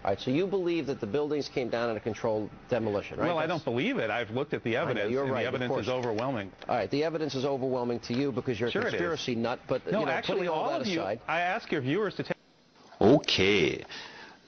All right, so you believe that the buildings came down in a controlled demolition, right? Well, I don't believe it. I've looked at the evidence, you're and right, the evidence is overwhelming. All right, the evidence is overwhelming to you because you're a conspiracy nut, but no, actually, putting all that aside, I ask your viewers to take... Okay.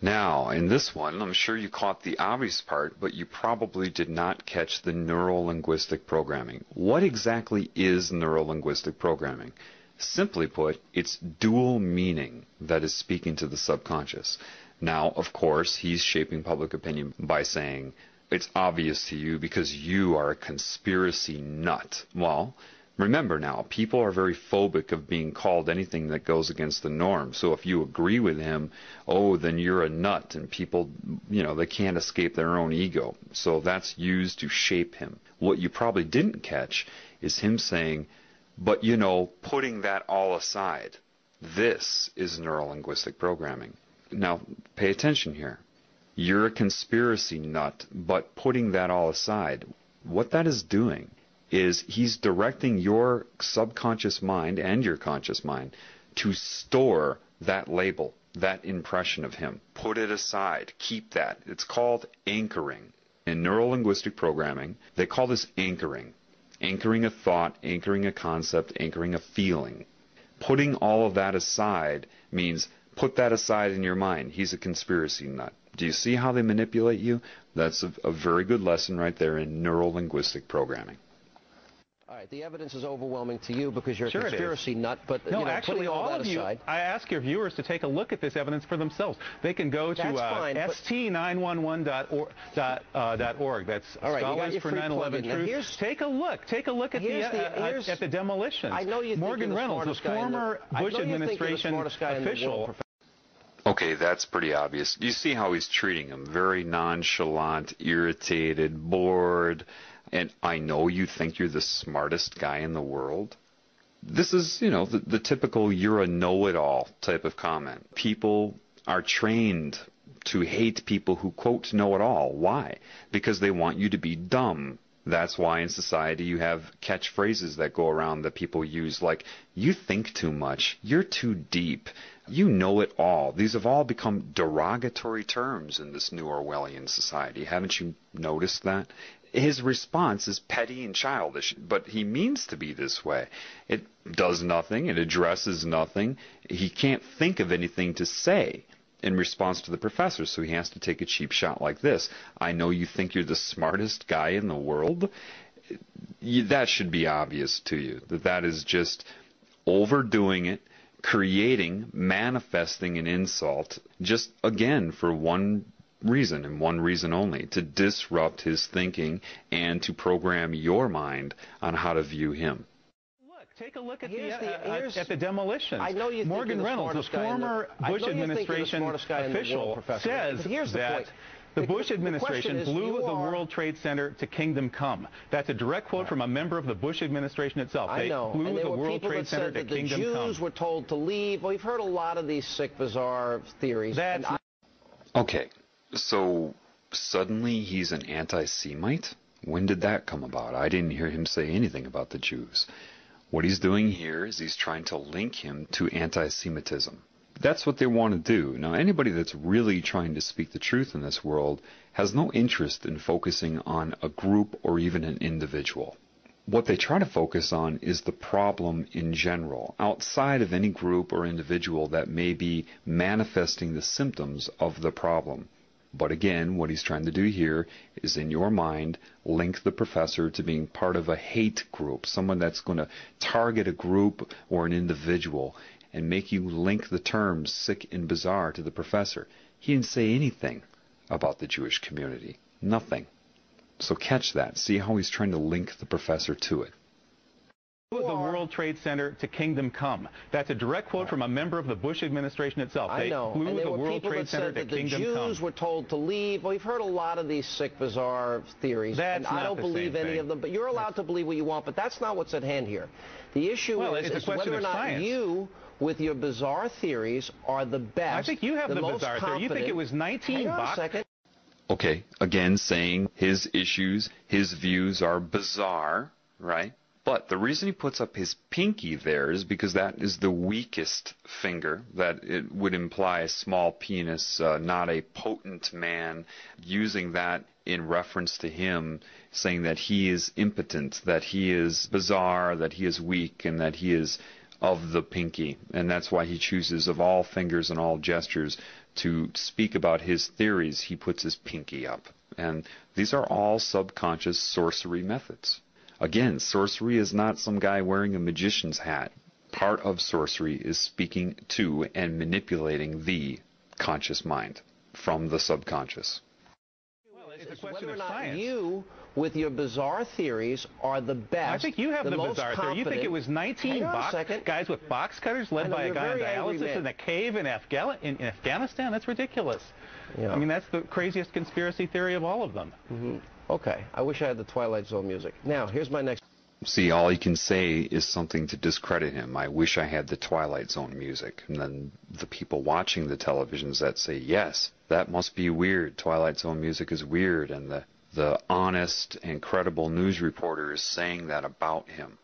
Now, in this one, I'm sure you caught the obvious part, but you probably did not catch the neuro-linguistic programming. What exactly is neuro-linguistic programming? Simply put, it's dual meaning that is speaking to the subconscious. Now, of course, he's shaping public opinion by saying, it's obvious to you because you are a conspiracy nut. Well, remember now, people are very phobic of being called anything that goes against the norm. So if you agree with him, oh, then you're a nut, and people, they can't escape their own ego. So that's used to shape him. What you probably didn't catch is him saying, but, putting that all aside, this is neuro-linguistic programming. Now, pay attention here. You're a conspiracy nut, but putting that all aside, what that is doing is he's directing your subconscious mind and your conscious mind to store that label, that impression of him. Put it aside. Keep that. It's called anchoring. In neuro-linguistic programming, they call this anchoring. Anchoring a thought, anchoring a concept, anchoring a feeling. Putting all of that aside means put that aside in your mind. He's a conspiracy nut. Do you see how they manipulate you? That's a very good lesson right there in neuro-linguistic programming. all right, the evidence is overwhelming to you because you're a conspiracy nut, but no, actually, putting all that aside, I ask your viewers to take a look at this evidence for themselves. They can go to st911.org. That's Scholars for 9/11 Truth. Take a look. Take a look at the demolitions. I know you Morgan Reynolds, a former Bush administration official. Okay, that's pretty obvious. You see how he's treating him. Very nonchalant, irritated, bored. And I know you think you're the smartest guy in the world. This is, the typical you're a know-it-all type of comment. People are trained to hate people who, quote, know it all. Why? Because they want you to be dumb. That's why in society you have catchphrases that go around that people use, like, you think too much, you're too deep, you know it all. These have all become derogatory terms in this new Orwellian society. Haven't you noticed that? His response is petty and childish, but he means to be this way. It does nothing. It addresses nothing. He can't think of anything to say in response to the professor, so he has to take a cheap shot like this. I know you think you're the smartest guy in the world. That should be obvious to you, that is just overdoing it, creating, manifesting an insult, just, again, for one reason and one reason only, to disrupt his thinking and to program your mind on how to view him. Take a look at the demolitions. I know you Morgan think Reynolds, a former Bush administration official, says that the Bush administration blew the World Trade Center to kingdom come. That's a direct quote from a member of the Bush administration itself. I know. They blew the World Trade Center to kingdom come. The Jews were told to leave. Well, we've heard a lot of these sick, bizarre theories. Okay, so suddenly he's an anti-Semite? When did that come about? I didn't hear him say anything about the Jews. What he's doing here is he's trying to link him to anti-Semitism. That's what they want to do. Now, anybody that's really trying to speak the truth in this world has no interest in focusing on a group or even an individual. What they try to focus on is the problem in general, outside of any group or individual that may be manifesting the symptoms of the problem. But again, what he's trying to do here is, in your mind, link the professor to being part of a hate group, someone that's going to target a group or an individual and make you link the terms sick and bizarre to the professor. He didn't say anything about the Jewish community. Nothing. So catch that. See how he's trying to link the professor to it. The World Trade Center to kingdom come. That's a direct quote from a member of the Bush administration itself. I know. They blew the World Trade Center to kingdom come. The Jews were told to leave. Well, we've heard a lot of these sick, bizarre theories. And I don't believe any of them. But you're allowed to believe what you want. But that's not what's at hand here. The issue is whether or not you, with your bizarre theories, are the best. I think you have the bizarre theory. You think it was 19 bucks? Hang on a second. Okay, again, saying his issues, his views are bizarre, right? But the reason he puts up his pinky there is because that is the weakest finger, that it would imply a small penis, not a potent man, using that in reference to him, saying that he is impotent, that he is bizarre, that he is weak, and that he is of the pinky. And that's why he chooses, of all fingers and all gestures, to speak about his theories, he puts his pinky up. And these are all subconscious sorcery methods. Again, sorcery is not some guy wearing a magician's hat. Part of sorcery is speaking to and manipulating the conscious mind from the subconscious. Well, it's a question whether or not you, with your bizarre theories, are the best. I think you have the bizarre theory. You think it was 19 guys with box cutters led by a guy on dialysis in a cave in Afghanistan? That's ridiculous. Yeah. I mean, that's the craziest conspiracy theory of all of them. Mm-hmm. Okay, I wish I had the Twilight Zone music. Now, here's my next... See, all he can say is something to discredit him. I wish I had the Twilight Zone music. And then the people watching the televisions that say, yes, that must be weird. Twilight Zone music is weird. And the honest and credible news reporter is saying that about him.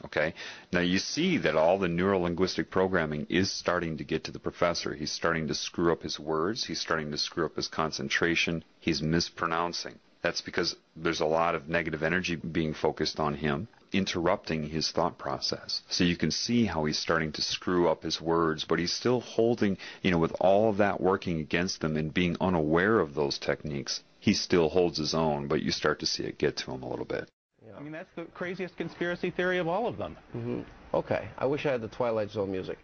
Okay? Now, you see that all the neuro-linguistic programming is starting to get to the professor. He's starting to screw up his words. He's starting to screw up his concentration. He's mispronouncing. That's because there's a lot of negative energy being focused on him, interrupting his thought process. So you can see how he's starting to screw up his words, but he's still holding, with all of that working against him and being unaware of those techniques, he still holds his own, but you start to see it get to him a little bit. Yeah. I mean, that's the craziest conspiracy theory of all of them. Mm-hmm. Okay, I wish I had the Twilight Zone music.